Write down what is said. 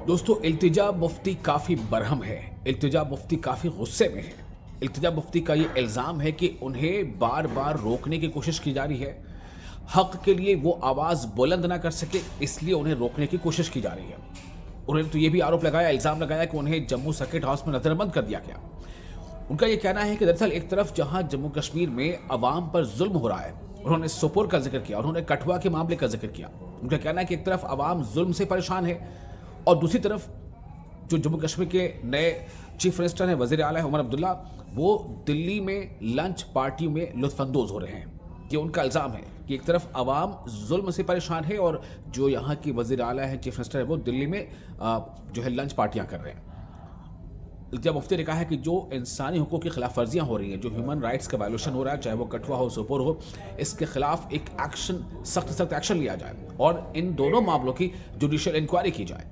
دوستو التجا مفتی کافی برہم ہے، التجا مفتی کافی غصے میں ہے۔ التجا مفتی کا یہ الزام ہے کہ انہیں بار بار روکنے کی کوشش کی جا رہی ہے، حق کے لیے وہ آواز بلند نہ کر سکے اس لیے انہیں روکنے کی کوشش کی جا رہی ہے۔ انہوں نے تو یہ بھی آروپ لگایا، الزام لگایا کہ انہیں جموں سرکٹ ہاؤس میں نظر بند کر دیا گیا۔ ان کا یہ کہنا ہے کہ دراصل ایک طرف جہاں جموں کشمیر میں عوام پر ظلم ہو رہا ہے، انہوں نے سوپور کا ذکر کیا، انہوں نے کٹھوا کے معاملے کا ذکر کیا۔ ان کا کہنا ہے کہ ایک طرف عوام ظلم سے پریشان ہے اور دوسری طرف جو جموں کشمیر کے نئے چیف منسٹر ہیں، وزیر اعلیٰ عمر عبداللہ، وہ دلی میں لنچ پارٹی میں لطف اندوز ہو رہے ہیں۔ یہ ان کا الزام ہے کہ ایک طرف عوام ظلم سے پریشان ہے اور جو یہاں کی وزیر اعلیٰ ہیں، چیف منسٹر ہے، وہ دلی میں جو ہے لنچ پارٹیاں کر رہے ہیں۔ التجا مفتی نے کہا ہے کہ جو انسانی حقوق کی خلاف ورزیاں ہو رہی ہیں، جو ہیومن رائٹس کا وائلیشن ہو رہا ہے، چاہے وہ کٹھوا ہو، سوپور ہو، اس کے خلاف ایک ایکشن، سخت ایکشن لیا جائے اور ان دونوں معاملوں کی جوڈیشل انکوائری کی جائے۔